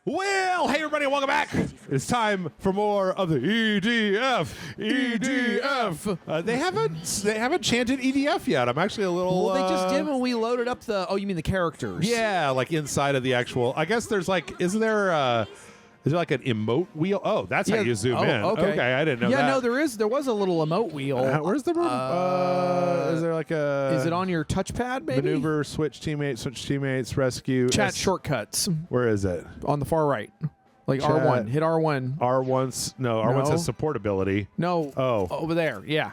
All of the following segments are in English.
Well, hey everybody, welcome back. It's time for more of the EDF. EDF. They haven't chanted EDF yet. I'm actually a little. Well, they just did when we loaded up the. Oh, you mean the characters? Yeah, like inside of the actual. I guess there's like, is there like an emote wheel? Oh, that's how you zoom in. Okay. I didn't know that. Yeah, no, there is. There was a little emote wheel. Where's the room? Is there like a? Is it on your touchpad? Maybe maneuver, switch teammates, rescue. Chat shortcuts. Where is it? On the far right, like Chat. R1. Hit R1. R1 says support ability. No. Oh, over there. Yeah.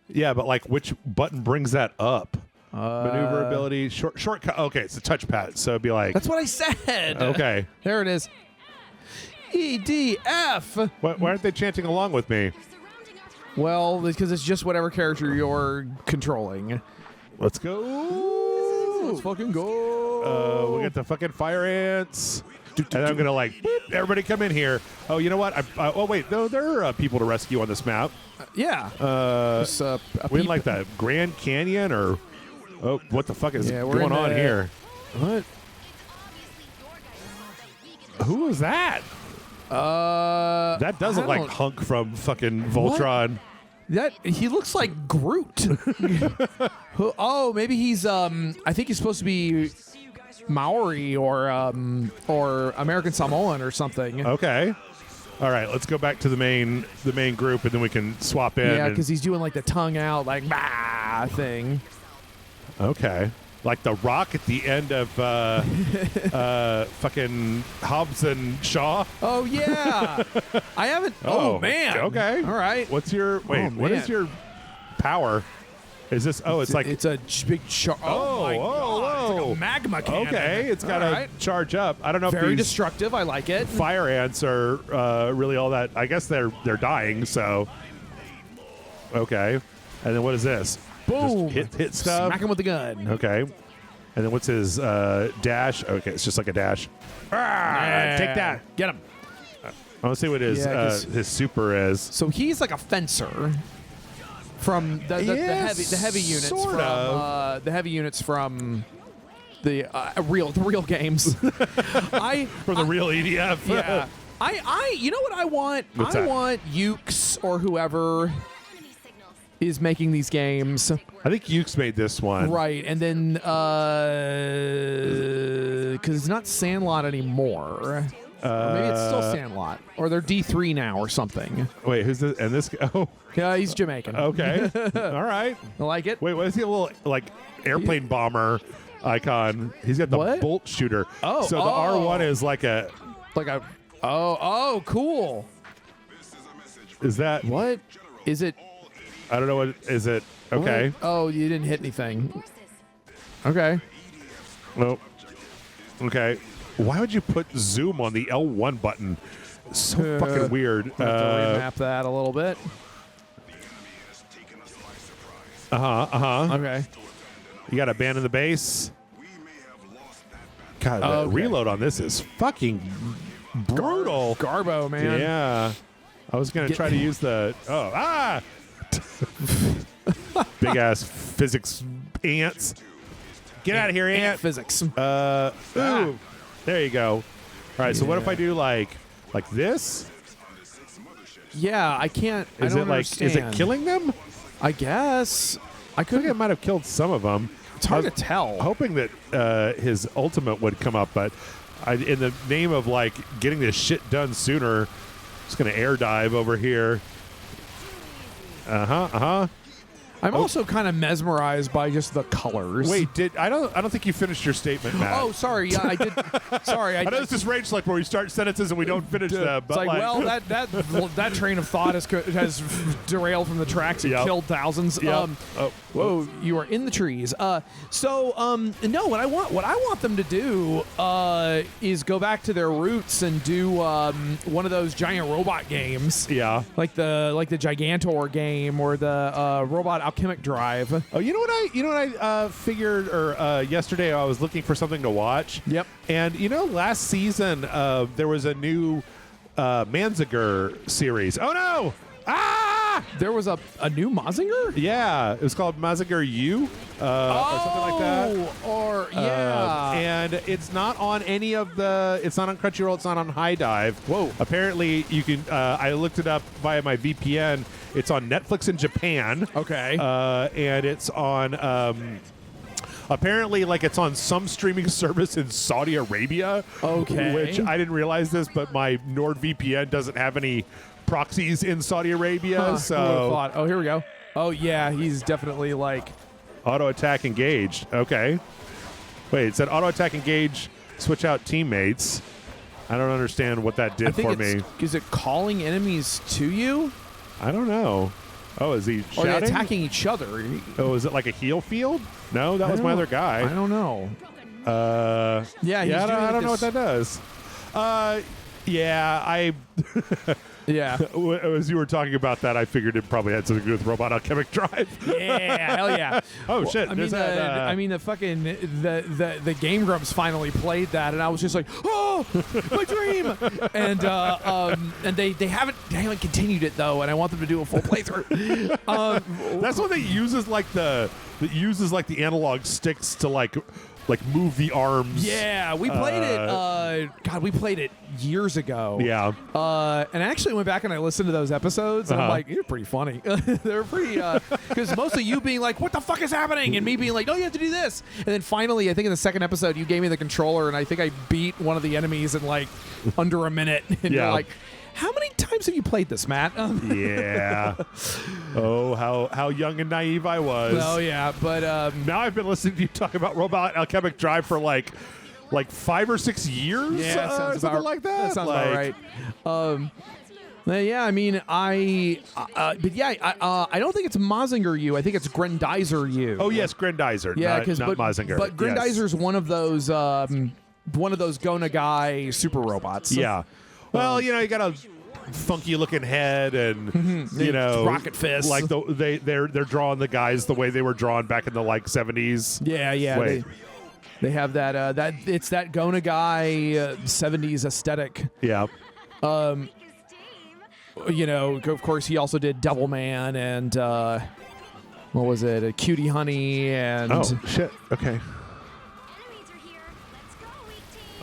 Yeah, but like which button brings that up? Maneuver ability, shortcut. Okay, it's a touchpad, so it'd be like. That's what I said. Okay. There it is. EDF. Why aren't they chanting along with me? Well, because it's just whatever character you're controlling. Let's go. Let's fucking go. We get the fucking fire ants. And I'm going to like, boop, everybody come in here. Oh, you know what? Oh, wait. No, there are people to rescue on this map. Yeah. We in like the Grand Canyon or... Oh, what the fuck is going on here? What? Who is that? That doesn't like Hunk from fucking Voltron. That he looks like Groot. Oh, maybe he's I think he's supposed to be Maori or American Samoan or something. Okay. All right, let's go back to the main group and then we can swap in. Yeah, because he's doing like the tongue out like bah thing. Okay. Like the rock at the end of fucking Hobbs and Shaw. Oh yeah, I haven't. Oh man. Okay. All right. What's your what is your power? Is this? Oh, it's like it's a big charge. Oh my god! It's like a magma cannon. Okay, it's got to charge up. I don't know. Very if these destructive. I like it. Fire ants are really all that. I guess they're dying. So okay, and then what is this? Boom! Just hit stuff. Smack him with the gun. Okay. And then what's his dash? Okay, it's just like a dash. Yeah. Take that. Get him. I want to see what his super is. So he's like a fencer from the heavy units sort from of. the heavy units from the real games. From the real EDF. Yeah. I you know what I want? What's I that? want Ukes or whoever is making these games. I think Ukes made this one. Right, and then because it's not Sandlot anymore. Or maybe it's still Sandlot, or they're D3 now or something. Wait, who's this? And this? Oh, Yeah, he's Jamaican. okay. All right. I like it. Wait, what is he? A little like airplane bomber icon. He's got the bolt shooter. Oh, so the R1 is like a cool. Is that What is it? I don't know what is it. Okay. What? Oh, you didn't hit anything. Okay. Well. Okay. Why would you put zoom on the L1 button? So fucking weird. I'll have to remap that a little bit. Okay. You got to abandon the base. God, the reload on this is fucking brutal. Garbo, man. Yeah. I was going to try to use the... Big ass physics ants. Get out of here, ant. Physics. Ooh. There you go. All right, so what if I do like this? Yeah, I can't. Is I don't it like understand. is it killing them? I guess. I think it might have killed some of them. It's hard to tell. Hoping that his ultimate would come up, but in the name of like getting this shit done sooner, I'm just gonna air dive over here. I'm also kind of mesmerized by just the colors. Wait, I don't think you finished your statement, Matt. Oh, sorry. Yeah, I did. Sorry, I know this is Rage Select where we start sentences and we don't finish them. But it's like, well, that train of thought has derailed from the tracks and killed thousands. Yep. Whoa, you are in the trees. No, what I want them to do is go back to their roots and do one of those giant robot games. Yeah, like the Gigantor game or the robot Alchemic Drive. Oh, you know what I figured yesterday I was looking for something to watch. Yep. And last season there was a new Manziger series. Oh no! Ah! There was a new Mazinger? Yeah, it was called Mazinger U or something like that. and it's not on any of the. It's not on Crunchyroll. It's not on High Dive. Whoa. Apparently, you can. I looked it up via my VPN. It's on Netflix in Japan. Okay. And it's on. Apparently, like it's on some streaming service in Saudi Arabia. Okay. Which I didn't realize this, but my NordVPN doesn't have any proxies in Saudi Arabia. Who would've So thought? Oh, here we go. Oh yeah, he's definitely like. auto attack engaged. Okay. Wait, it said auto attack engage. Switch out teammates. I don't understand what that did for me. Is it calling enemies to you? I don't know. Oh, is he Or shouting? are they attacking each other? Oh, is it like a heal field? No, that was my other guy. I don't know. Yeah, he's I doing don't know what this- that does. I Yeah. as you were talking about that, I figured it probably had something to do with Robot Alchemic Drive. Yeah, hell yeah. Oh shit! I mean, there's that, the fucking the Game Grumps finally played that, and I was just like, oh, my dream. And they haven't continued it though, and I want them to do a full playthrough. that's one that uses like the analog sticks to like move the arms. Yeah, we played it. God, we played it years ago. Yeah. And I actually went back and I listened to those episodes, and I'm like, you're pretty funny. They're pretty, because mostly you being like, what the fuck is happening? And me being like, no, you have to do this. And then finally, I think in the second episode, you gave me the controller, and I think I beat one of the enemies in like under a minute. And Yeah. you're like, how many times have you played this, Matt? Yeah. Oh, how young and naive I was. Oh, yeah. But Now I've been listening to you talk about Robot Alchemic Drive for like 5 or 6 years. yeah, sounds something about like that. That sounds like, about right. Yeah, I mean, but yeah, I don't think it's Mazinger U. I think it's Grendizer U. Oh yes, Grendizer. yeah, because but Mazinger. But Grendizer's one of those Go Nagai super robots. Yeah. Well, you got a funky looking head, and rocket fist. Like they're drawing the guys the way they were drawn back in the like 70s. Yeah. Wait. They have that it's that Go Nagai 70s aesthetic. Yeah. Of course, he also did Devilman and what was it? A Cutie Honey and Oh shit. Okay.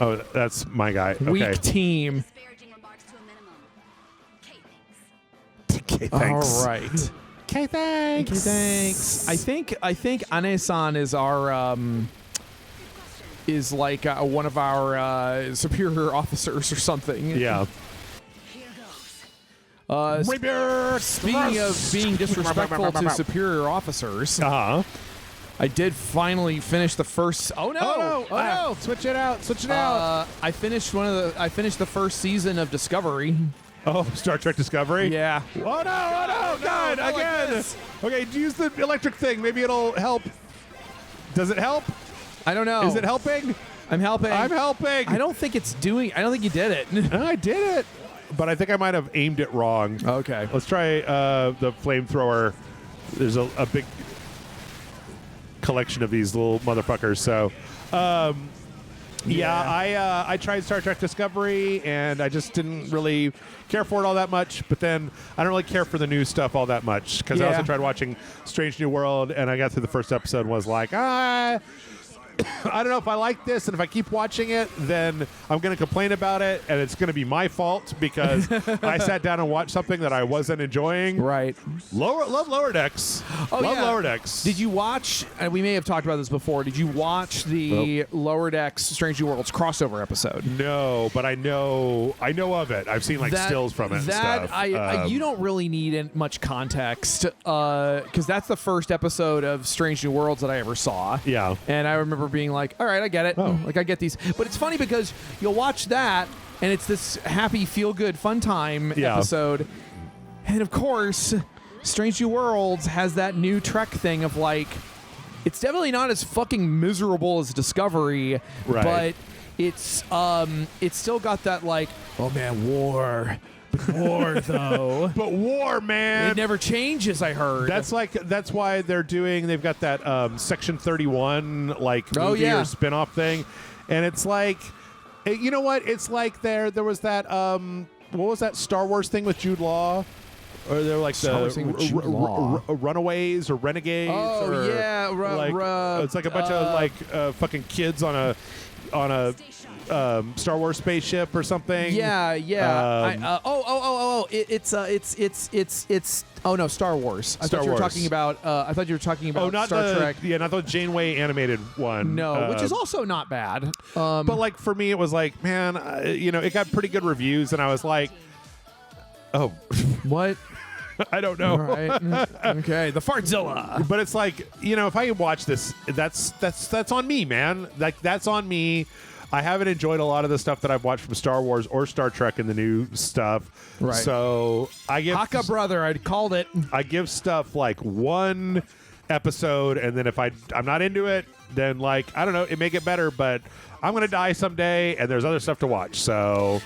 Oh, that's my guy. Okay. Weak Team. Okay, thanks. All right. Okay, thanks. Okay, thanks. I think Ane-san is our is like one of our superior officers or something. Yeah. Speaking of being disrespectful to superior officers, I did finally finish the first. Oh no! Switch it out. Switch it out. I finished the first season of Discovery. Oh, Star Trek Discovery? Yeah. Oh no! God, not like again. this. Okay, use the electric thing. Maybe it'll help. Does it help? I don't know. Is it helping? I'm helping. I'm helping. I don't think it's doing. I don't think you did it. I did it, but I think I might have aimed it wrong. Okay. Let's try the flamethrower. There's a big collection of these little motherfuckers. So, I tried Star Trek Discovery, and I just didn't really care for it all that much. But then I don't really care for the new stuff all that much, because I also tried watching Strange New World, and I got through the first episode and was like, I don't know if I like this, and if I keep watching it, then I'm going to complain about it, and it's going to be my fault because I sat down and watched something that I wasn't enjoying. Right. Love Lower Decks. Oh, love yeah. Lower Decks. Did you watch? And we may have talked about this before. Did you watch the Lower Decks Strange New Worlds crossover episode? No, but I know of it. I've seen like stills from it and stuff. You don't really need much context because that's the first episode of Strange New Worlds that I ever saw. Yeah. And I remember being like, all right, I get it. Like, I get these. But it's funny because you'll watch that, and it's this happy, feel-good, fun time episode. And, of course, Strange New Worlds has that new Trek thing of, like, it's definitely not as fucking miserable as Discovery, but it's still got that, like, oh, man, war. War, though. But war, man. It never changes, I heard. That's why they've got that Section 31 like movie or spin-off thing. And it's like, you know what? It's like there was that what was that Star Wars thing with Jude Law? Or they're like Runaways or Renegades. Oh, or yeah. it's like a bunch of like fucking kids on a on a Star Wars spaceship or something. Yeah. It's oh no, Star Wars. I thought you were talking about Star Trek. Yeah, not the Janeway animated one. No, which is also not bad. But like for me, it was like, man, it got pretty good reviews, and I was like, oh, what? I don't know. All right. Okay, the Fartzilla. But it's like, if I watch this, that's on me, man. Like that's on me. I haven't enjoyed a lot of the stuff that I've watched from Star Wars or Star Trek in the new stuff. Right. So I give Haka brother, I'd called it. I give stuff like one episode, and then if I'm not into it, then like I don't know, it may get better, but I'm gonna die someday, and there's other stuff to watch. So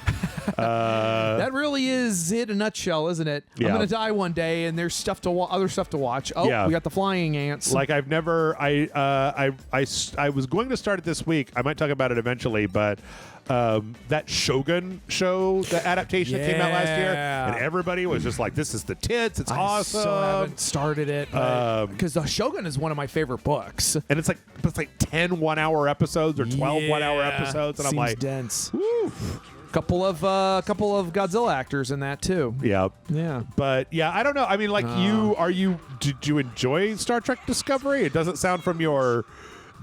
that really is it in a nutshell, isn't it? Yeah. I'm gonna die one day, and there's other stuff to watch. Oh, Yeah. we got the flying ants. like I've never I was going to start it this week. I might talk about it eventually, but that Shogun show, the adaptation that came out last year, and everybody was just like, "This is the tits! It's awesome!" I still haven't started it because the Shogun is one of my favorite books. And it's like 10 1-hour episodes or 12 1-hour episodes, and I'm Seems like, dense. Woo. Couple of Godzilla actors in that too. Yeah. Yeah. But yeah, I don't know. I mean, like did you enjoy Star Trek Discovery? It doesn't sound from your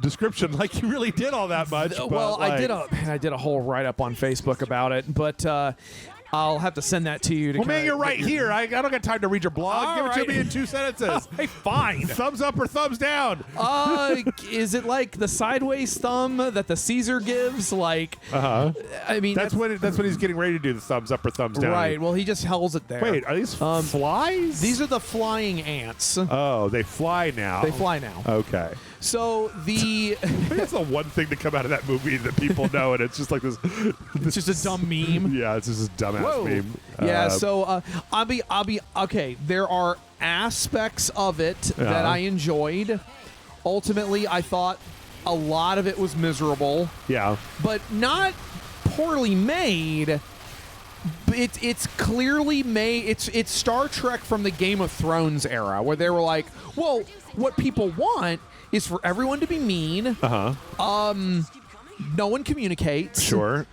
description like you really did all that much. Well, but I did a whole write up on Facebook about it, but I'll have to send that to you. Well, man, you're right here. I don't got time to read your blog. All Give it right. to me in 2 sentences. Hey, fine. Thumbs up or thumbs down? Is it like the sideways thumb that the Caesar gives? Like, I mean, That's when he's getting ready to do the thumbs up or thumbs down. right. Well, he just holds it there. Wait, are these flies? These are the flying ants. Oh, they fly now. They fly now. Okay. So the I think that's the one thing to come out of that movie that people know, and it's just like this. it's just a dumb meme. Yeah, it's just this dumbass Whoa. meme. Yeah, so I'll be okay. There are aspects of it that I enjoyed. Ultimately, I thought a lot of it was miserable, Yeah. but not poorly made. It's clearly made. It's Star Trek from the Game of Thrones era, where they were like, well, what people want is for everyone to be mean. No one communicates. Sure.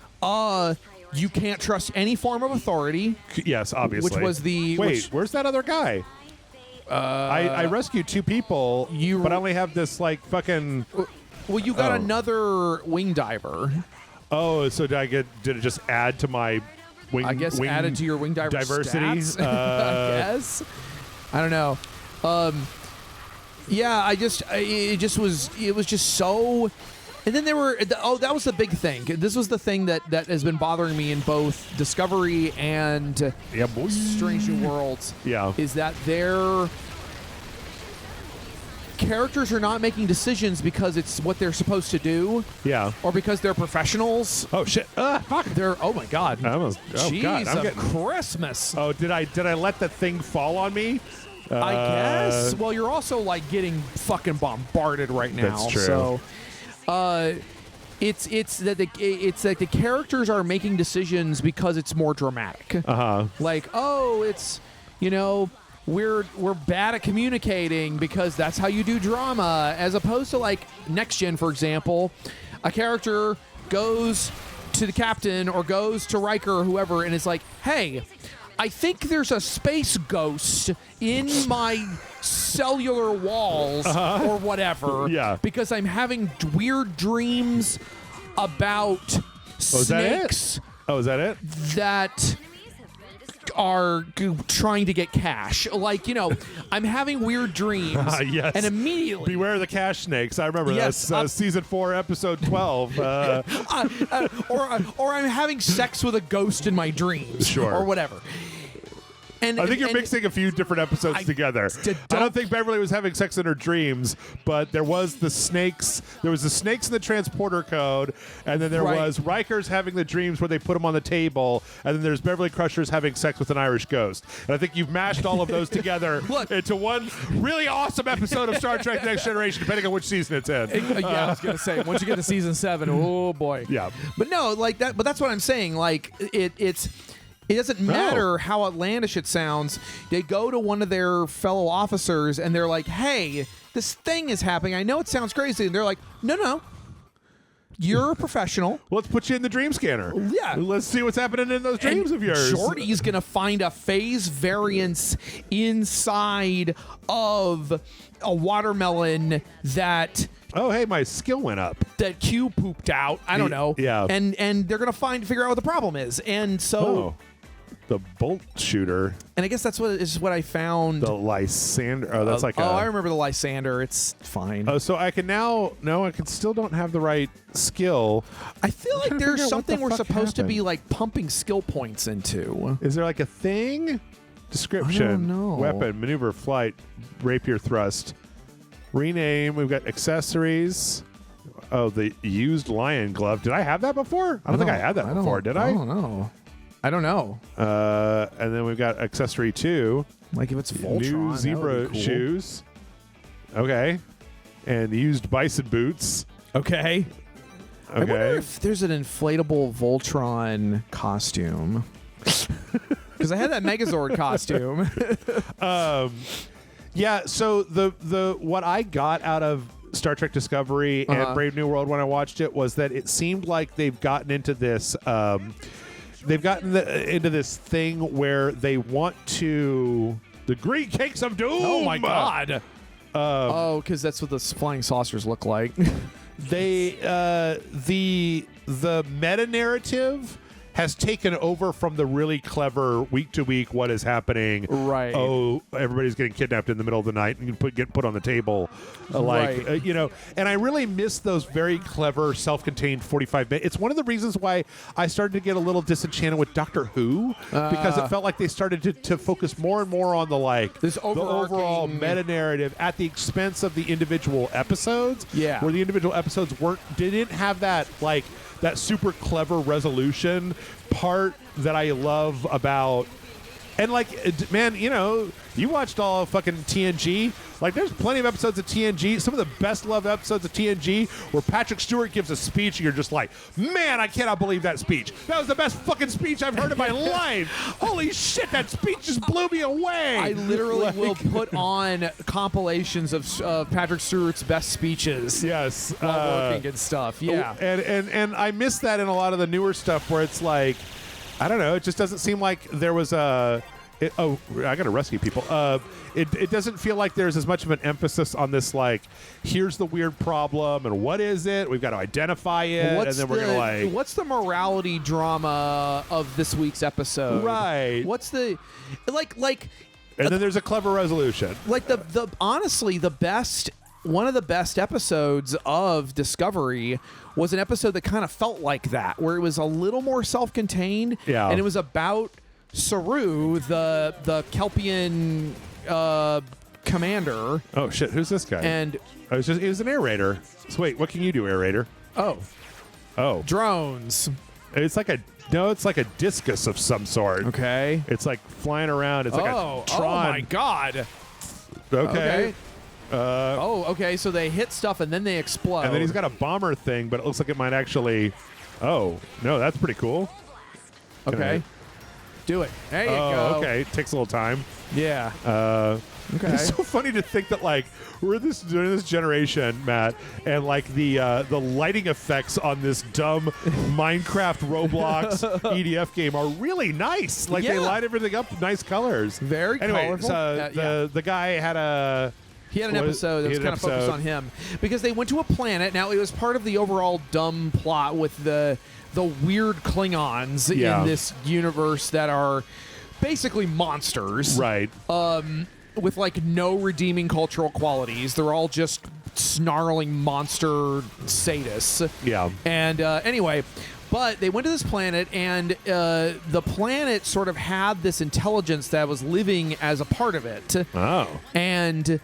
You can't trust any form of authority. Yes, obviously. Which was the... Wait, where's that other guy? I rescued 2 people, but I only have this like fucking. Well, you got another wing diver. Oh, so did it just add to my wing? I guess wing added to your wing diver diversity. stats. I guess. I don't know. Yeah, it was just so. And then there were that was the big thing. This was the thing that has been bothering me in both Discovery and Strange New Worlds. Yeah, is that their characters are not making decisions because it's what they're supposed to do. Yeah, or because they're professionals. Oh shit! Fuck! They're oh my god! Jeez, Christmas! Oh, did I let that thing fall on me? I guess. Well, you're also like getting fucking bombarded right now. That's true. So, it's that the characters are making decisions because it's more dramatic. Like, oh, it's we're bad at communicating because that's how you do drama, as opposed to like Next Gen, for example, a character goes to the captain or goes to Riker or whoever, and it's like, hey, I think there's a space ghost in my cellular walls or whatever. Yeah. Because I'm having weird dreams about snakes. Oh, is that it? That are trying to get cash. Like, I'm having weird dreams. Yes. And immediately... Beware the cash snakes. I remember Yes, that. Season 4, episode 12. or I'm having sex with a ghost in my dreams. Sure. Or whatever. And, I think you're mixing a few different episodes together. I don't think Beverly was having sex in her dreams, but there was the snakes. There was the snakes in the transporter code, and then there was Riker's having the dreams where they put him on the table, and then there's Beverly Crusher's having sex with an Irish ghost. And I think you've mashed all of those together into one really awesome episode of Star Trek Next Generation, depending on which season it's in. Yeah, I was gonna say once you get to season 7, oh boy. Yeah. But no, like that. But that's what I'm saying. Like it doesn't matter how outlandish it sounds. They go to one of their fellow officers and they're like, hey, this thing is happening. I know it sounds crazy. And they're like, no. You're a professional. Let's put you in the dream scanner. Yeah. Let's see what's happening in those dreams of yours. Jordy's going to find a phase variance inside of a watermelon that Oh, hey, my skill went up. Q pooped out. I don't know. Yeah. And they're going to figure out what the problem is. And so... Oh, the bolt shooter. And I guess that's what I found. The Lysander. Oh, that's like I remember the Lysander. It's fine. Oh, so I can now... No, I can still don't have the right skill. I feel like there's something we're supposed to be happened. like pumping skill points into. Is there like a thing? Description. I don't know. Weapon, maneuver, flight, rapier thrust. Rename. We've got accessories. Oh, the used lion glove. Did I have that before? I don't think I had that before, did I? I don't know. I don't know. And then we've got accessory 2. Like if it's Voltron, New that zebra would be cool. shoes. Okay. And used bison boots. Okay. I wonder Okay. if there's an inflatable Voltron costume. Because I had that Megazord costume. Yeah, so the what I got out of Star Trek Discovery and Brave New World when I watched it was that it seemed like they've gotten into this into this thing where they want to the Greek cakes of doom. Oh my god. Because that's what the flying saucers look like. They the meta narrative has taken over from the really clever week to week what is happening. Right. Oh, everybody's getting kidnapped in the middle of the night and get put on the table. Right. And I really miss those very clever self-contained 45 minutes. It's one of the reasons why I started to get a little disenchanted with Doctor Who because it felt like they started to focus more and more on the overall meta narrative at the expense of the individual episodes. Yeah. Where the individual episodes didn't have that that super clever resolution part that I love about. And man, you watched all of fucking TNG. There's plenty of episodes of TNG. Some of the best loved episodes of TNG where Patrick Stewart gives a speech and you're just like, man, I cannot believe that speech. That was the best fucking speech I've heard in my life. Holy shit, that speech just blew me away. I literally will put on compilations of Patrick Stewart's best speeches. Yes. While working and stuff. Yeah. And I miss that in a lot of the newer stuff where it's like, I don't know, it just doesn't seem like there was I got to rescue people. It doesn't feel like there's as much of an emphasis on this, here's the weird problem and what is it? We've got to identify it, and then we're going to What's the morality drama of this week's episode? Right. What's the and then there's a clever resolution. Honestly, one of the best episodes of Discovery was an episode that kind of felt like that, where it was a little more self-contained. Yeah. And it was about Saru, the Kelpian commander. Oh shit, who's this guy? And he was an air raider. So wait, what can you do, air raider? Oh, drones. it's like a discus of some sort. Okay. It's flying around. It's like a Tron. Oh my god. Okay. Okay. So they hit stuff and then they explode. And then he's got a bomber thing, but it looks like it might actually. Oh no, that's pretty cool. Okay. Do it. There you go. Okay. Takes a little time. Yeah. Okay. It's so funny to think that we're during this generation, Matt, and the lighting effects on this dumb Minecraft Roblox EDF game are really nice. They light everything up with nice colors. Very colorful. The guy had He had an episode that was kind of focused on him because they went to a planet. Now, it was part of the overall dumb plot with the weird Klingons in this universe that are basically monsters. Right. With no redeeming cultural qualities. They're all just snarling monster sadists. Yeah. And anyway, but they went to this planet, and the planet sort of had this intelligence that was living as a part of it. Oh. And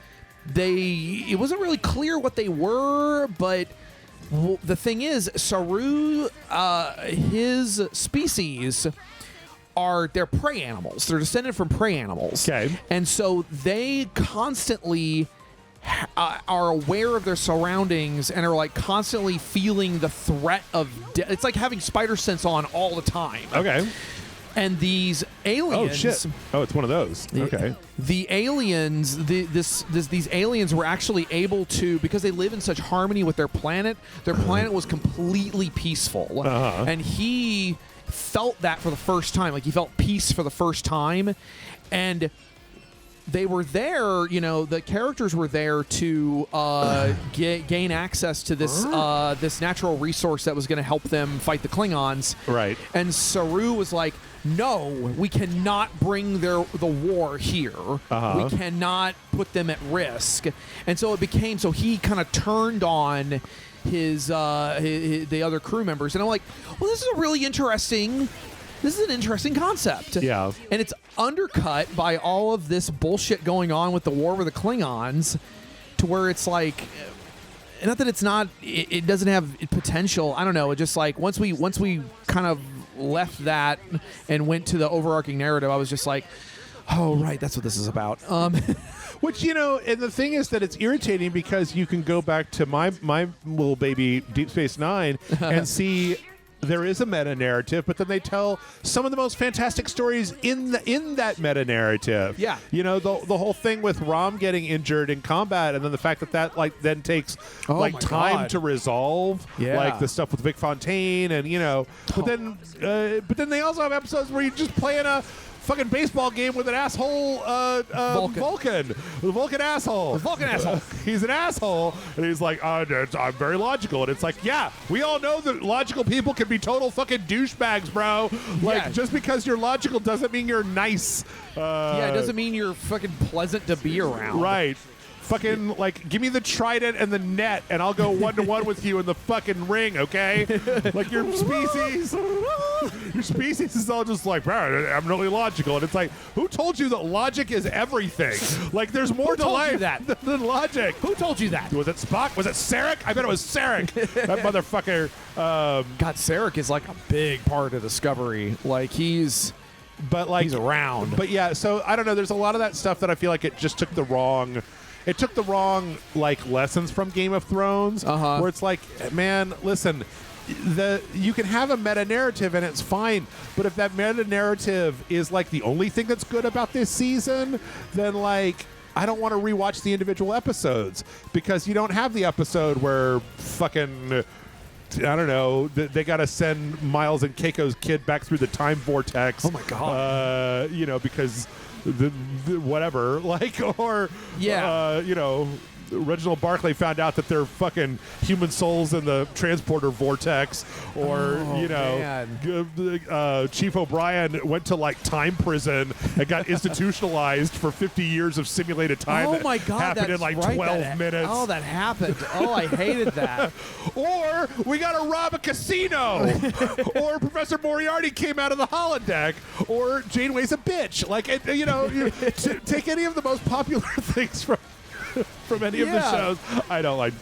it wasn't really clear what they were, but the thing is, Saru, his species they're prey animals. They're descended from prey animals. Okay. And so they constantly are aware of their surroundings and are constantly feeling the threat of death. It's like having spider sense on all the time. Okay. And these aliens. Oh shit! Oh, it's one of those. Okay. The aliens, these aliens were actually able to, because they live in such harmony with their planet. Their planet was completely peaceful, and he felt that for the first time. Like he felt peace for the first time, and they were there. You know, the characters were there to gain access to this this natural resource that was going to help them fight the Klingons. Right. And Saru was like, no, we cannot bring the war here. We cannot put them at risk. And so it became, so he kind of turned on the other crew members. And I'm like, well, this is an interesting concept. Yeah. And it's undercut by all of this bullshit going on with the war with the Klingons, to where it's like, not that it's not, it doesn't have potential. I don't know. It just like, once we kind of left that and went to the overarching narrative, I was just like, oh, right, that's what this is about. Which, you know, and the thing is that it's irritating because you can go back to my little baby Deep Space Nine and see there is a meta narrative, but then they tell some of the most fantastic stories in that meta narrative. Yeah, you know, the whole thing with Rom getting injured in combat, and then the fact that like then takes time to resolve. Yeah, like the stuff with Vic Fontaine, and you know, but then they also have episodes where you're just playing a fucking baseball game with an asshole Vulcan. The Vulcan asshole. He's an asshole, and he's like, I'm very logical. And it's like, yeah, we all know that logical people can be total fucking douchebags, bro. Like, just because you're logical doesn't mean you're nice. It doesn't mean you're fucking pleasant to be around. Right. Fucking, like, give me the trident and the net, and I'll go one-to-one with you in the fucking ring, okay? Like, your species is all just like, I'm really logical. And it's like, who told you that logic is everything? Like, there's more to life than logic. Who told you that? Was it Spock? Was it Sarek? I bet it was Sarek. That motherfucker. God, Sarek is, like, a big part of Discovery. Like, he's around. But, yeah, so, I don't know. There's a lot of that stuff that I feel like it just took the wrong... It took the wrong, like, lessons from Game of Thrones, where it's like, man, listen, you can have a meta-narrative and it's fine, but if that meta-narrative is, like, the only thing that's good about this season, then, like, I don't want to rewatch the individual episodes, because you don't have the episode where fucking... I don't know. They got to send Miles and Keiko's kid back through the time vortex. Oh, my God. You know, because... whatever, like, or you know, Reginald Barclay found out that they're fucking human souls in the transporter vortex, or Chief O'Brien went to like time prison and got institutionalized for 50 years of simulated time. Oh my God, happened in like 12 minutes. Oh, that happened. Oh, I hated that. Or we gotta rob a casino, or Professor Moriarty came out of the holodeck, or Janeway's a bitch. Like, you know, take any of the most popular things from any of the shows. I don't like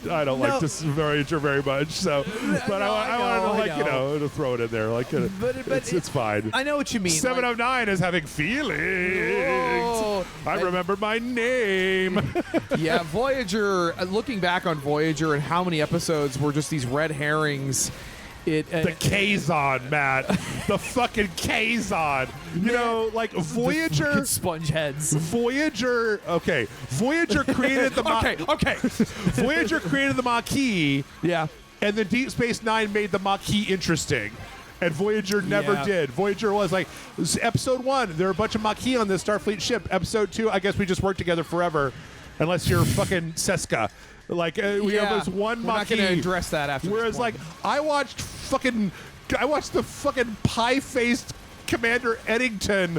this very much. So, but I wanted to to throw it in there. Like, it's fine. I know what you mean. 709 is having feelings. Whoa. I remember my name. Yeah, Voyager. Looking back on Voyager and how many episodes were just these red herrings. The Kazon, Matt. The fucking Kazon. You know, like Voyager. Sponge heads. Voyager. Okay. Voyager created the. Okay. Voyager created the Maquis. Yeah. And then Deep Space Nine made the Maquis interesting. And Voyager never did. Voyager was like, episode 1, there are a bunch of Maquis on this Starfleet ship. Episode 2, I guess we just work together forever. Unless you're fucking Seska. Like, we have this one Maquis. We're not going to address that after. Whereas, like, I watched the fucking pie-faced Commander Eddington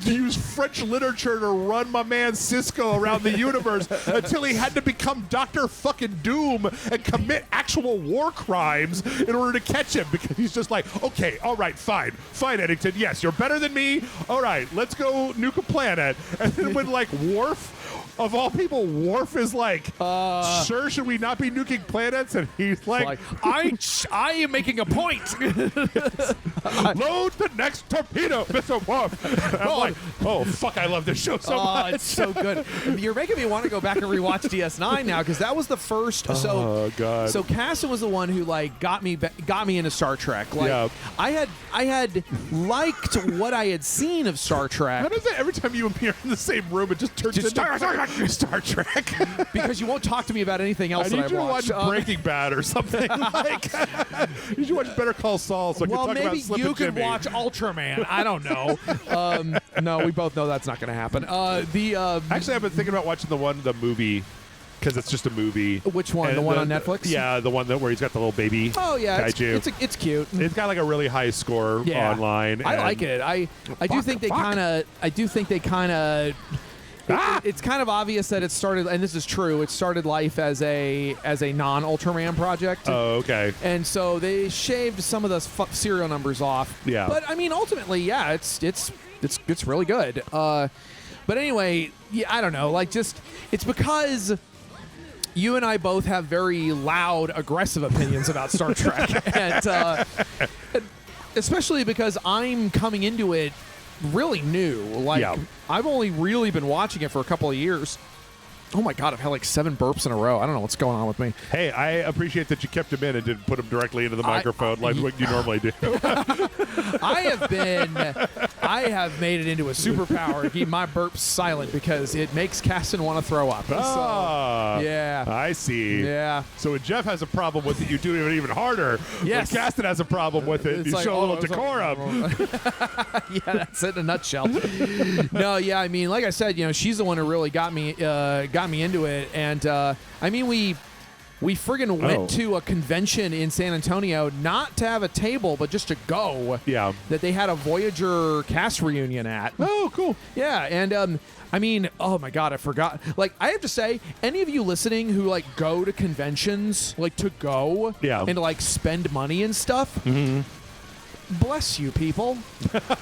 use French literature to run my man Cisco around the universe until he had to become Dr. fucking Doom and commit actual war crimes in order to catch him, because he's just like, okay, all right, fine, Eddington, yes, you're better than me, all right, let's go nuke a planet. And then when, like, Worf of all people, Worf is like, sir, should we not be nuking planets? And he's like I am making a point. load the next torpedo, Mr. Worf. And I'm like, oh, fuck, I love this show so much. It's so good. You're making me want to go back and rewatch DS9 now, because that was the first. Oh, God. So Casson was the one who like got me into Star Trek. Like, Yeah. I had liked what I had seen of Star Trek. How does it every time you appear in the same room, it just turns into Star Trek? Because you won't talk to me about anything else I that need I've you to watched. watch Breaking Bad or something. Like, you should watch Better Call Saul so I can well, talk about maybe Slip you and could Jimmy. watch Ultraman. I don't know. No, we both know that's not going to happen. Actually, I've been thinking about watching the movie, because it's just a movie. Which one? And The one on Netflix? Yeah, the one where he's got the little baby. Oh yeah, Kaiju. it's cute. It's got like a really high score Yeah. online. I and- like it. I do think they kind of. It's kind of obvious that it started, and this is true. It started life as a non-Ultraman project. Oh, okay. And so they shaved some of the serial numbers off. Yeah. But I mean, ultimately, yeah, it's really good. But anyway, yeah, I don't know. Like, just it's because you and I both have very loud, aggressive opinions about Star Trek, and especially because I'm coming into it really new. Like, Yeah. I've only really been watching it for a couple of years. Oh my God, I've had like 7 burps in a row. I don't know what's going on with me. Hey, I appreciate that you kept him in and didn't put him directly into the microphone like what you normally do. I have made it into a superpower to keep my burps silent because it makes Caston want to throw up. Ah, So, yeah. I see. Yeah. So when Jeff has a problem with it, you do it even harder. Yes. When Caston has a problem with it, It's you like, show a little it's like- decorum. Yeah, that's it in a nutshell. No, yeah, I mean, like I said, she's the one who really got me into it, and I mean, we friggin' went to a convention in San Antonio, not to have a table, but just to go. Yeah. That they had a Voyager cast reunion at. Oh, cool. Yeah, and I mean, oh my God, I forgot. Like, I have to say, any of you listening who like go to conventions, like to go, Yeah. and to like spend money and stuff. Mm-hmm. Bless you, people.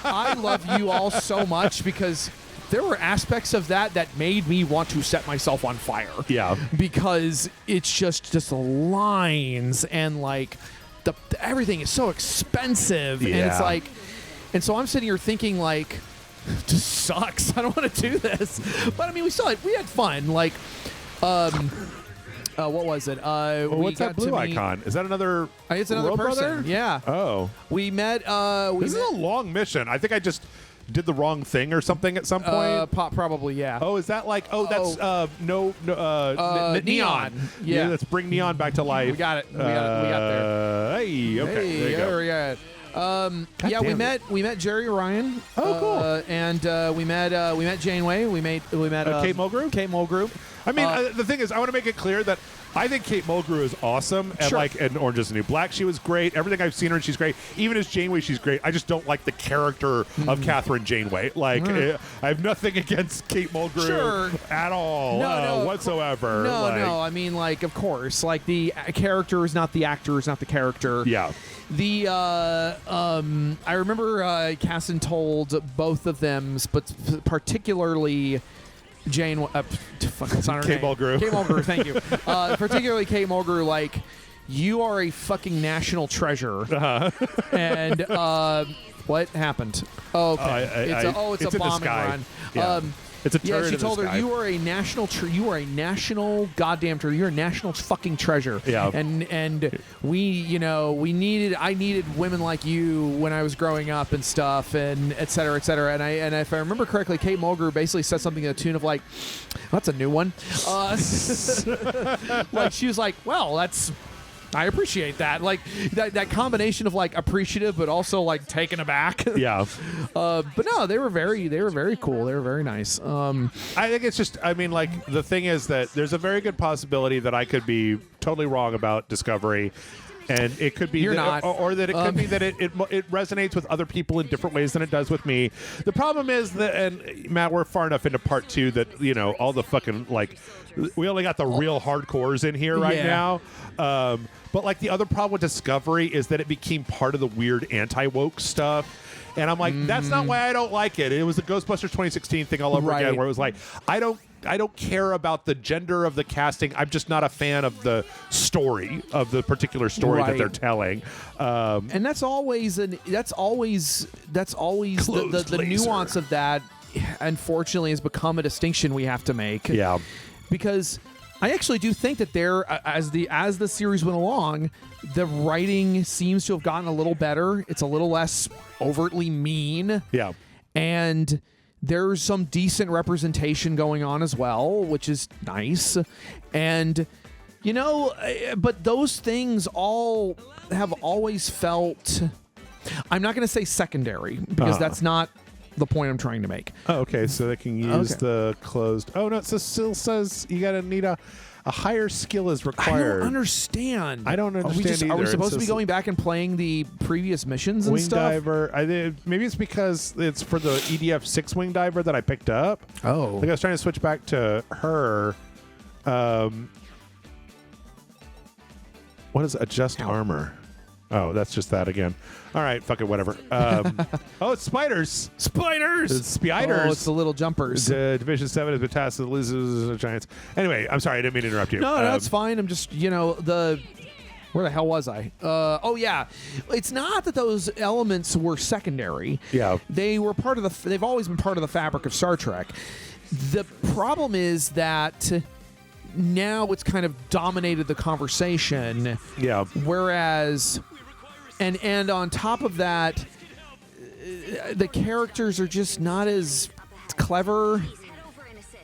I love you all so much because there were aspects of that made me want to set myself on fire. Yeah. Because it's just the lines and like everything is so expensive. Yeah. And it's like, and so I'm sitting here thinking like, this sucks. I don't want to do this. But I mean, we had fun. Like, what was it? What's that blue icon? Is that another? It's another World person. Brother? Yeah. Oh. We met. This is a long mission. I think I just did the wrong thing or something at some point. Probably, yeah. Oh, is that like? Oh, that's Neon. Yeah. Let's bring Neon back to life. We got it. We got there. Hey, okay. Hey, there you go. we got it. Yeah, we met Jerry Ryan. Oh, cool. And we met Janeway. We met Kate Mulgrew? Kate Mulgrew. I mean, the thing is, I want to make it clear that I think Kate Mulgrew is awesome, and Sure. like in Orange Is the New Black, she was great. Everything I've seen her, she's great. Even as Janeway, she's great. I just don't like the character of Catherine Janeway. Like, I have nothing against Kate Mulgrew Sure. at all, whatsoever. No. I mean, like, of course, like the character is not the actor, is not the character. Yeah. I remember Casson told both of them, but particularly Jane. It's not her Kate name. Mulgrew. Kate Mulgrew, thank you. Particularly Kate Mulgrew, like, you are a fucking national treasure. And what happened? Oh, okay. It's a in the bombing sky. run. Yeah. It's a turret she in the told her sky. you are a national you are a national goddamn treasure. You're a national fucking treasure. Yeah. And I needed women like you when I was growing up and stuff, and et cetera, et cetera. And if I remember correctly, Kate Mulgrew basically said something to the tune of like, "That's a new one." Like, she was like, "Well, I appreciate that." Like that combination of like appreciative but also like taken aback. Yeah. But no, they were very cool. They were very nice. I think it's just, I mean, like, the thing is that there's a very good possibility that I could be totally wrong about Discovery. And it could be You're that, not. or that it could be that it resonates with other people in different ways than it does with me. The problem is that, and Matt, we're far enough into part 2 that, all the fucking, like, we only got the real hardcores in here right now. But like, the other problem with Discovery is that it became part of the weird anti-woke stuff. And I'm like, that's not why I don't like it. It was the Ghostbusters 2016 thing all over again, where it was like, I I don't care about the gender of the casting. I'm just not a fan of the story of the particular story that they're telling. And that's always the nuance of that. Unfortunately, has become a distinction we have to make. Yeah, because I actually do think that as the series went along, the writing seems to have gotten a little better. It's a little less overtly mean. Yeah, and there's some decent representation going on as well, which is nice. And but those things all have always felt. I'm not going to say secondary because that's not the point I'm trying to make. Oh, okay. So they can use the closed. Oh no, it still says you gotta need a higher skill is required. I don't understand. I don't understand Are we either. supposed to be going back and playing the previous missions and Wing stuff? diver. Maybe it's because it's for the EDF 6 wing diver that I picked up. Oh, Like I was trying to switch back to her. What is adjust armor? Oh, that's just that again. All right, fuck it, whatever. Oh, it's spiders. Spiders! It's spiders. Oh, it's the little jumpers. Division 7 has been tasked with lizards, giants. Anyway, I'm sorry, I didn't mean to interrupt you. No, that's fine. I'm just, where the hell was I? Oh, yeah. It's not that those elements were secondary. Yeah. They've always been part of the fabric of Star Trek. The problem is that now it's kind of dominated the conversation. Yeah. Whereas, and on top of that, the characters are just not as clever.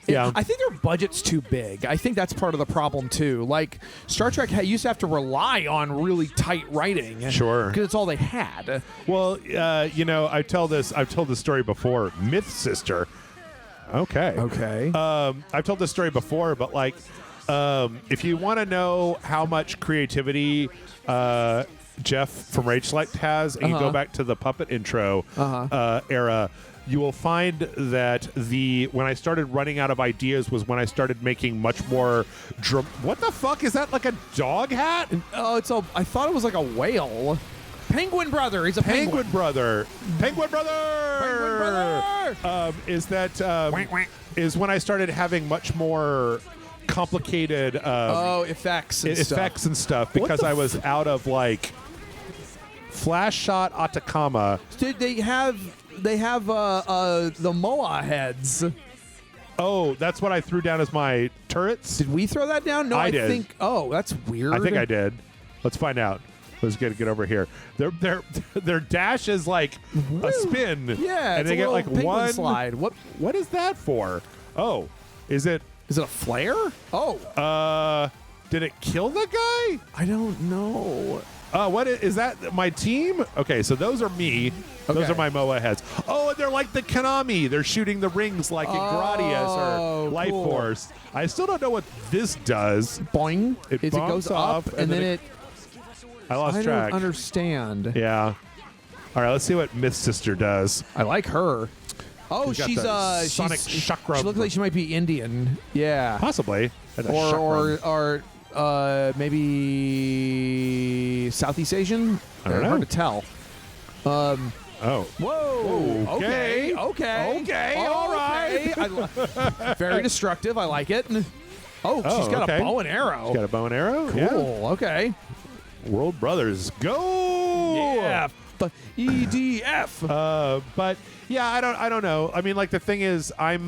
Yeah. I think their budget's too big. I think that's part of the problem too. Like Star Trek used to have to rely on really tight writing. Sure. Because it's all they had. Well, I've told this story before. Myth Sister. Okay. I've told this story before, but like, if you want to know how much creativity Jeff from Rage Select has, and you go back to the puppet intro era, you will find that when I started running out of ideas was when I started making much more what the fuck is that, like a dog hat? Oh, I thought it was like a whale. Penguin brother. He's a penguin brother. Penguin brother. Is when I started having much more complicated effects and stuff because I was out of like flash shot Atacama. Dude, they have the Moa heads. Oh, that's what I threw down as my turrets. Did we throw that down? No, I did. think. Oh, that's weird. I think I did. Let's find out. Let's get over here. Their dash is like a spin. Yeah, and they get like one slide. What is that for? Oh, is it a flare? Oh. Did it kill the guy? I don't know. What is that? My team? Okay, so those are me. Okay. Those are my MOA heads. Oh, and they're like the Konami. They're shooting the rings like in Gradius or Life Force. I still don't know what this does. Boing. It goes off, up and then it I lost track. I don't understand. Yeah. All right, let's see what Myth Sister does. I like her. Oh, she's Sonic chakra. She looks like she might be Indian. Yeah. Possibly. Or maybe Southeast Asian. I don't know. Hard to tell. Oh. Whoa. Okay. All right. Very destructive. I like it. Oh, she's got a bow and arrow. She's got a bow and arrow? Cool. Yeah. Okay. World Brothers, go! Yeah. EDF. But yeah, I don't know. I mean, like the thing is, I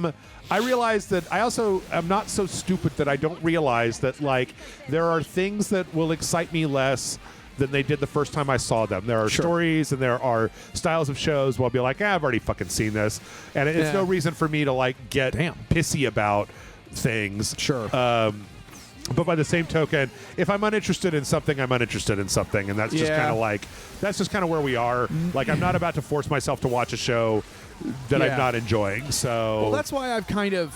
realize that I also am not so stupid that I don't realize that like there are things that will excite me less than they did the first time I saw them. There are stories and there are styles of shows where I'll be like, I've already fucking seen this, and it's no reason for me to like get pissy about things. Sure. But by the same token, if I'm uninterested in something, I'm uninterested in something, and that's just kind of like where we are. Like I'm not about to force myself to watch a show that I'm not enjoying. So well, that's why I've kind of.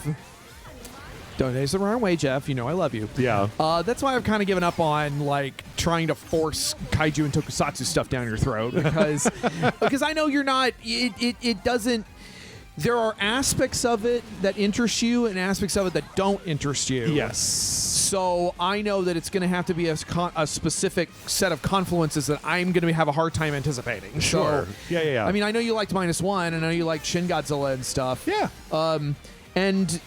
Don't take it the wrong way, Jeff. You know I love you. Yeah. That's why I've kind of given up on like trying to force kaiju and tokusatsu stuff down your throat because I know you're not. It doesn't. There are aspects of it that interest you and aspects of it that don't interest you. Yes. So I know that it's going to have to be a specific set of confluences that I'm going to have a hard time anticipating. Sure. So, yeah. I mean, I know you liked -1, and I know you liked Shin Godzilla and stuff. Yeah. And,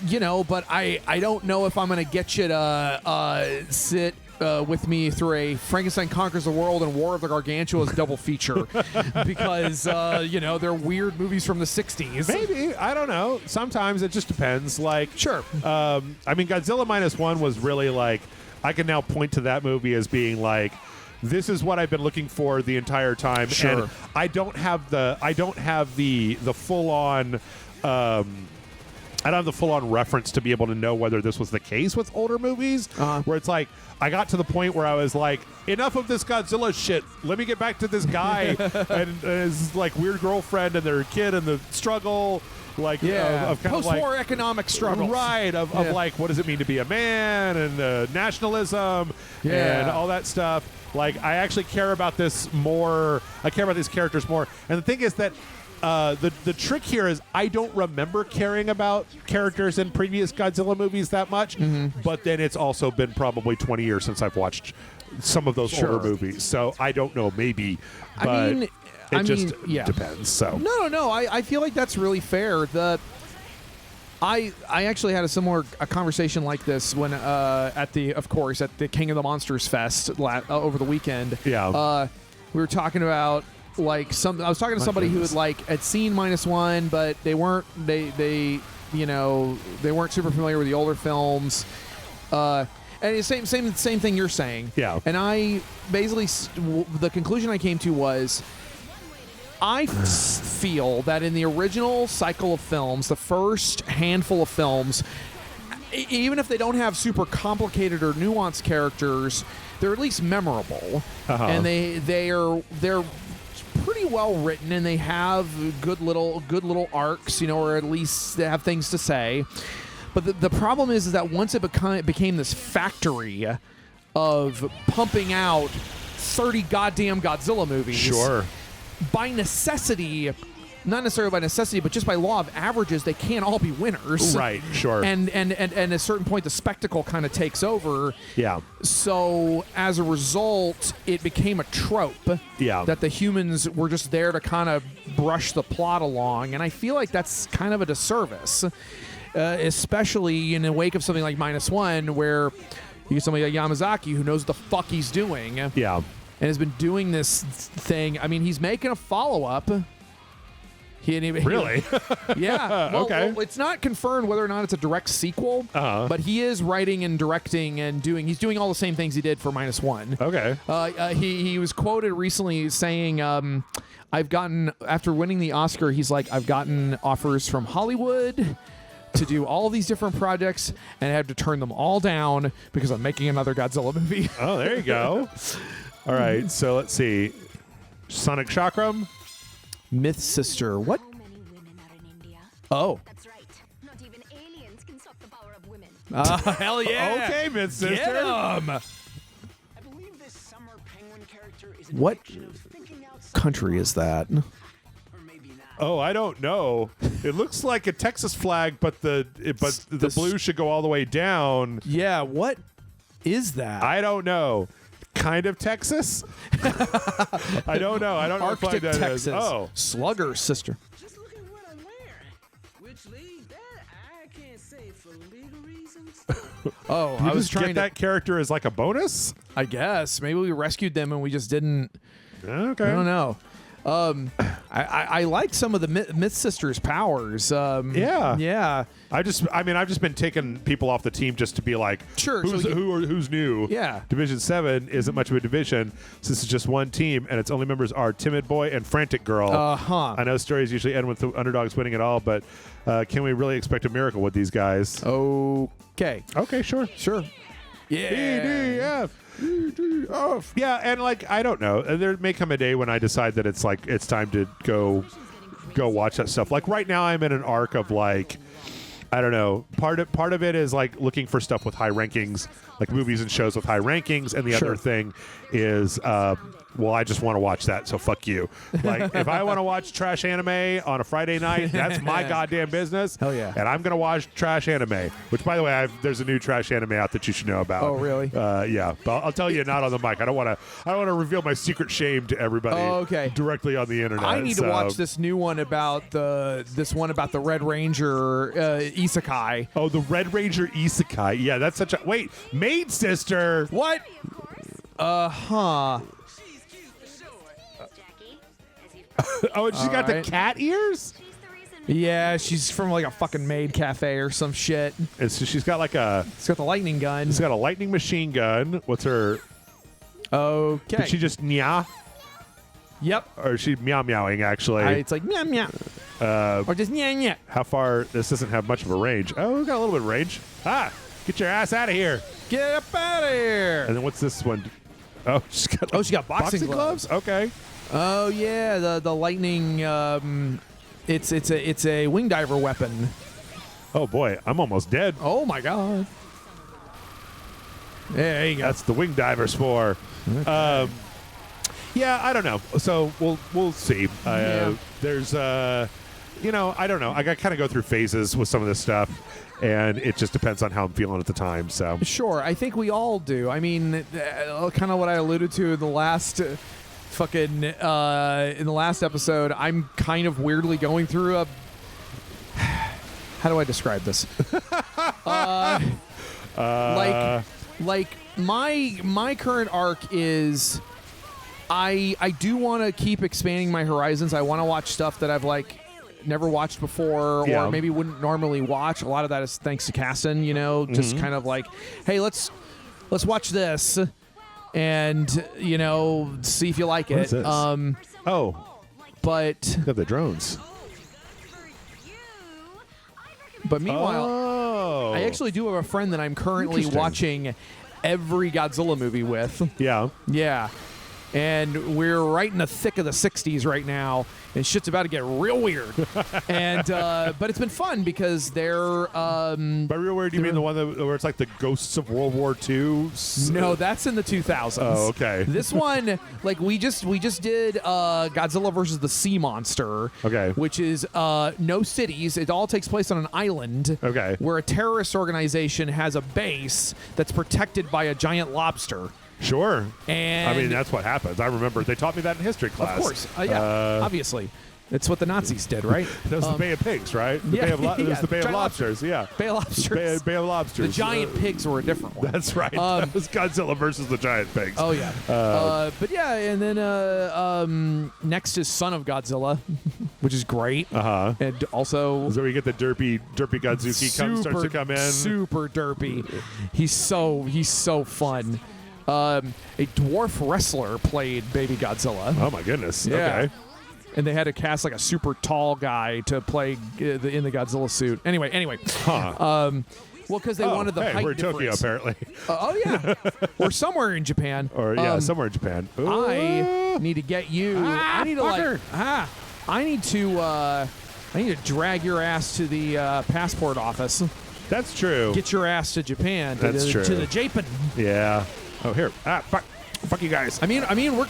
but I don't know if I'm going to get you to sit with me through a Frankenstein Conquers the World and War of the Gargantuas double feature because, they're weird movies from the 60s. Maybe. I don't know. Sometimes it just depends. Like, sure. Godzilla -1 was really like, I can now point to that movie as being like, this is what I've been looking for the entire time. Sure. And I don't have the full on I don't have the full-on reference to be able to know whether this was the case with older movies, where it's like, I got to the point where I was like, enough of this Godzilla shit. Let me get back to this guy and his like weird girlfriend and their kid and the struggle, like of kind post-war of like economic struggle, right? Of like, what does it mean to be a man and nationalism and all that stuff. Like, I actually care about this more. I care about these characters more. And the thing is that. The trick here is I don't remember caring about characters in previous Godzilla movies that much, but then it's also been probably 20 years since I've watched some of those older movies. So I don't know, maybe, but it just depends. So no, I feel like that's really fair. I actually had a similar conversation like this when at the King of the Monsters Fest over the weekend. Yeah, we were talking about. I was talking to somebody who had seen -1, but they weren't they weren't super familiar with the older films, and the same thing you're saying. Yeah. And I basically the conclusion I came to was I feel that in the original cycle of films, the first handful of films, even if they don't have super complicated or nuanced characters, they're at least memorable, and they're pretty well written, and they have good little arcs, or at least they have things to say. But the problem is that once it became this factory of pumping out 30 goddamn Godzilla movies, sure, by necessity. Not necessarily by necessity, but just by law of averages, they can't all be winners. Right, sure. And at a certain point, the spectacle kind of takes over. Yeah. So as a result, it became a trope. Yeah. That the humans were just there to kind of brush the plot along. And I feel like that's kind of a disservice, especially in the wake of something like -1, where you get somebody like Yamazaki who knows what the fuck he's doing. Yeah. And has been doing this thing. I mean, he's making a follow-up. Really? Yeah. Well, okay. Well, it's not confirmed whether or not it's a direct sequel, but he is writing and directing and he's doing all the same things he did for -1. Okay. He was quoted recently saying, I've gotten, after winning the Oscar, he's like, I've gotten offers from Hollywood to do all these different projects, and I have to turn them all down because I'm making another Godzilla movie. Oh, there you go. All right. So let's see. Sonic Chakram. Myth Sister. What? Oh. That's right. Not even aliens can stop the power of women. Hell yeah. Okay, Myth Sister. Get 'em. I believe this summer penguin character is a What depiction of thinking outside country is that? or maybe not. Oh, I don't know. It looks like a Texas flag, but the blue should go all the way down. Yeah, what is that? I don't know. Kind of Texas? I don't know. I don't know Arctic what that Texas. is. Oh. Slugger Sister. Just look at what I'm wearing. Which league that I can't say for legal reasons. Oh, You I was just trying get that character as like a bonus? I guess. Maybe we rescued them and we just didn't. Okay. I don't know. I like some of the Myth Sisters' powers. Yeah. I've just been taking people off the team just to be like, Sure, who's new? Yeah. Division 7 isn't much of a division since it's just one team, and its only members are Timid Boy and Frantic Girl. I know stories usually end with the underdogs winning it all, but can we really expect a miracle with these guys? Okay. Okay, sure. Yeah. EDF. Yeah, and like, I don't know. There may come a day when I decide that it's time to go watch that stuff. Like right now, I'm in an arc of like, I don't know. Part of it is like looking for stuff with high rankings, like movies and shows with high rankings, and the other thing is, well, I just want to watch that, so fuck you. Like, if I want to watch trash anime on a Friday night, that's my goddamn business. Hell yeah. And I'm gonna watch trash anime. Which, by the way, there's a new trash anime out that you should know about. Oh, really? Yeah, but I'll tell you not on the mic. I don't want to reveal my secret shame to everybody. Oh, okay. Directly on the internet. I need to watch this new one about the Red Ranger isekai. Oh, the Red Ranger Isekai. Yeah, that's such a maid sister. What? Huh. Jackie, as you've Oh, and she's got right. the cat ears. she's the reason. Yeah, she's from like a fucking maid cafe or some shit. And so she's got like She's got the lightning gun. she's got a lightning machine gun. What's her? Okay. Did she just meow, Yep. or is she meowing actually? It's like meow meow. Or just nya nya. How far? This doesn't have much of a range. Oh, we got a little bit of range. Get your ass out of here. Get up out of here. And then what's this one? Oh, she's got. She got boxing gloves. Okay. Oh yeah, the lightning. It's a wing diver weapon. Oh boy, I'm almost dead. Oh my god. There you go. That's the wing divers for. Yeah, I don't know. So we'll see. Yeah. There's I don't know. I kind of go through phases with some of this stuff, and it just depends on how I'm feeling at the time. So Sure, I think we all do. I mean, kind of what I alluded to in the last in the last episode. I'm kind of weirdly going through a. How do I describe this? Like my current arc is. I do want to keep expanding my horizons. I want to watch stuff that I've like never watched before, Yeah. or maybe wouldn't normally watch. A lot of that is thanks to Casson, just kind of like, hey, let's watch this, and see if you like What it. is this? Oh, But got the drones. meanwhile, Oh, I actually do have a friend that I'm currently Interesting. watching every Godzilla movie with. yeah. Yeah. And we're right in the thick of the 60s right now, and shit's about to get real weird. And but it's been fun because they're By real weird, you mean the one where it's like the ghosts of World War II? no, that's in the 2000s. Oh, okay. This one, like we just did Godzilla versus the Sea Monster. Okay. Which is no cities. It all takes place on an island. Okay. Where a terrorist organization has a base that's protected by a giant lobster. Sure. And I mean, that's what happens. I remember they taught me that in history class. of course, obviously, it's what the Nazis did, right? That was the Bay of Pigs, right? The yeah, Bay of it yeah, was the Bay of giant Lobsters. Yeah. Bay of Lobsters. Bay of Lobsters. The giant pigs were a different one. That's right. That was Godzilla versus the giant pigs. Oh yeah. But yeah, and then next is Son of Godzilla, which is great. Uh-huh. And also So we get the derpy Godzuki starts to come in. Super derpy. He's so fun. A dwarf wrestler played Baby Godzilla. Oh my goodness. Yeah. Okay. And they had to cast like a super tall guy to play in the Godzilla suit. Anyway. Huh. Well, because they wanted the height we're in Tokyo difference. apparently. Oh yeah, or somewhere in Japan. Or somewhere in Japan. I need to get you. I need to fucker. I need to drag your ass to the passport office. That's true. Get your ass to Japan. To That's the, true. To the Japan. Yeah. Oh, here. Fuck you guys. I mean, we're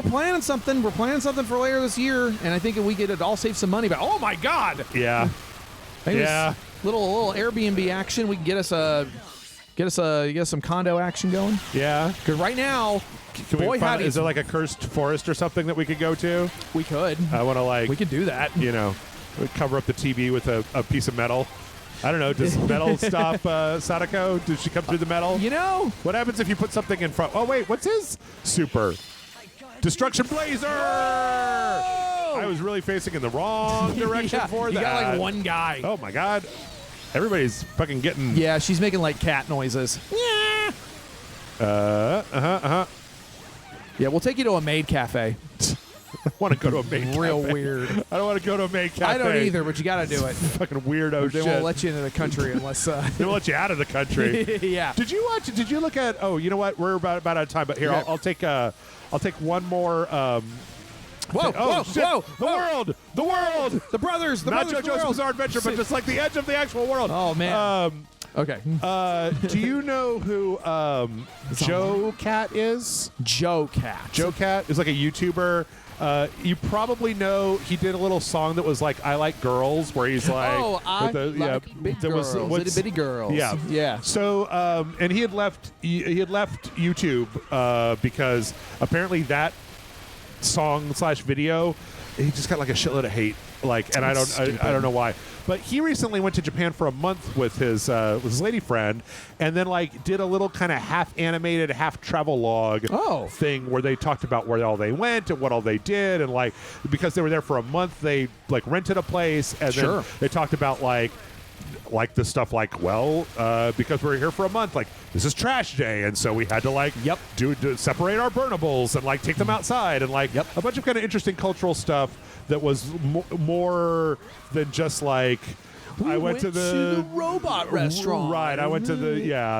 planning something. We're planning something for later this year, and I think if we get it, all save some money. But oh my god, Yeah. maybe Yeah. little Airbnb action. We can get us some condo action going. Yeah. Because right now, Can we boy, find, howdy, is there like a cursed forest or something that we could go to? we could. I want to We could do that. cover up the TV with a piece of metal. I don't know. Does metal stop Sadako? Does she come through the metal? What happens if you put something in front? Oh, wait. What's his? Super. Destruction Blazer! I was really facing in the wrong direction for that. You got like one guy. Oh, my God. Everybody's fucking getting... Yeah, she's making like cat noises. Yeah, we'll take you to a maid cafe. I want to go to a maid cafe. Real weird. I don't want to go to a maid cafe. I don't either, but you got to do it. Fucking weirdo They shit. won't let you into the country unless. They won't let you out of the country. Yeah. Did you look at? Oh, you know what? We're about out of time. But here, Yeah. I'll take one more. Whoa! Oh, whoa! shit. Whoa! The world. The brothers. The Not brothers. JoJo's world. Bizarre Adventure, but just like the edge of the actual world. Oh man. Okay. Do you know who Joe Cat is? Joe Cat. Joe Cat is like a YouTuber. You probably know he did a little song that was like "I Like Girls," where he's like, I with like big there was- girls, what's- itty bitty girls. Yeah, Yeah. So, and he had left YouTube because apparently that song / video, he just got like a shitload of hate. Like, and I don't know why. But he recently went to Japan for a month with his lady friend, and then like did a little kind of half animated, half travel log thing where they talked about where all they went and what all they did, and like because they were there for a month, they like rented a place, and then they talked about like the stuff like, because we were here for a month, like this is trash day, and so we had to like do separate our burnables and like take them outside, and like a bunch of kind of interesting cultural stuff that was more than just like I went to the robot restaurant. Right, I went to the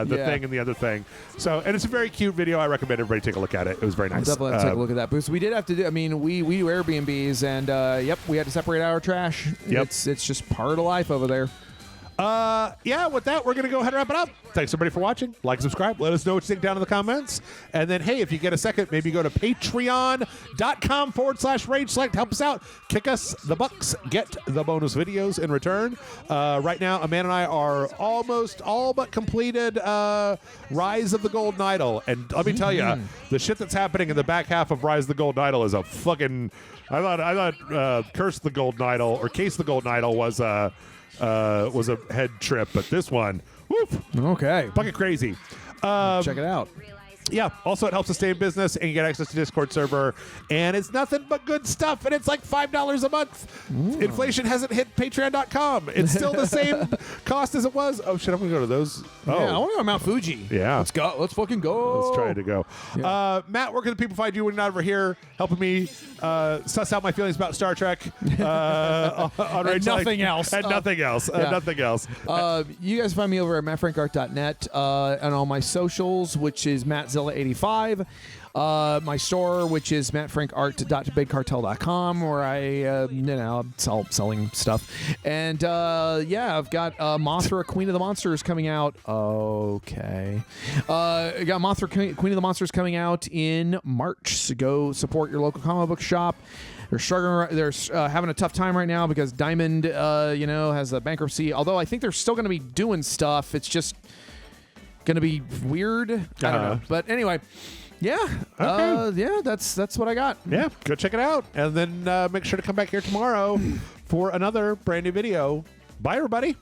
thing and the other thing. So, and it's a very cute video. I recommend everybody take a look at it. It was very nice. I'll definitely have to take a look at that. Because we did have to do. I mean, we do Airbnbs, and we had to separate our trash. It's just part of life over there. With that, we're going to go ahead and wrap it up. Thanks, everybody, for watching. Like, subscribe. Let us know what you think down in the comments. And then, hey, if you get a second, maybe go to patreon.com/Rage Select. Help us out. Kick us the bucks. Get the bonus videos in return. Right now, Amanda and I are almost all but completed Rise of the Golden Idol. And let me tell you, the shit that's happening in the back half of Rise of the Golden Idol is a fucking... I thought Curse the Golden Idol or Case the Golden Idol was a head trip, but this one, woof, fucking crazy. Check it out. Yeah. Also, it helps us stay in business, and you get access to Discord server, and it's nothing but good stuff, and it's like $5 a month. Inflation hasn't hit Patreon.com. It's still the same cost as it was. Oh shit! I'm gonna go to those. Oh, yeah, I want to go to Mount Fuji. Yeah, let's go. Let's fucking go. Let's try to go. Yeah. Matt, where can the people find you when you're not over here, helping me suss out my feelings about Star Trek? On and nothing else. And nothing else. Nothing else. You guys find me over at mattfrankart.net on all my socials, which is MattZilla85. My store, which is mattfrankart.bigcartel.com, where I, selling stuff. And I've got Mothra, Queen of the Monsters coming out. I got Mothra, Queen of the Monsters coming out in March. So go support your local comic book shop. They're struggling. They're having a tough time right now because Diamond, has a bankruptcy. Although I think they're still going to be doing stuff. It's just going to be weird. I don't know. But anyway. Yeah. Okay. That's what I got. Yeah. Go check it out. And then make sure to come back here tomorrow for another brand new video. Bye, everybody.